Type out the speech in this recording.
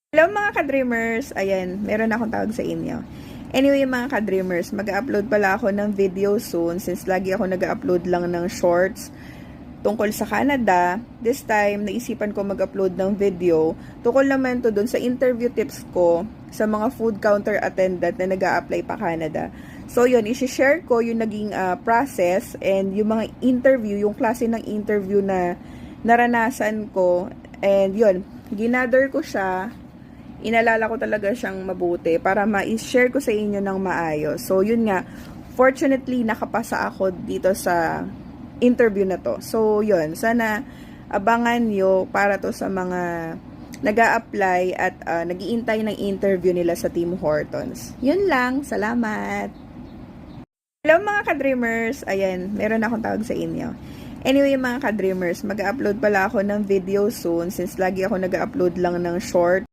Hello mga ka-dreamers! Ayan, meron akong tawag sa inyo. Anyway mga ka-dreamers, mag-upload pala ako ng video soon since lagi ako nag-upload lang ng shorts tungkol sa Canada. This time, naisipan ko mag-upload ng video tungkol naman to dun sa interview tips ko sa mga food counter attendant na nag-a-apply pa Canada. So yun, isi-share ko yung naging process and yung mga interview, yung klase ng interview na naranasan ko. And yun, ginather ko siya. Inalala ko talaga siyang mabuti para ma-share ko sa inyo ng maayos. So, yun nga, fortunately, nakapasa ako dito sa interview na to. So, yun, sana abangan nyo para to sa mga nag-a-apply at nag-iintay ng interview nila sa Tim Hortons. Yun lang, salamat! Hello mga ka-dreamers! Ayan, meron akong tawag sa inyo. Anyway mga ka-dreamers, mag-upload pala ako ng video soon since lagi ako nag-upload lang ng short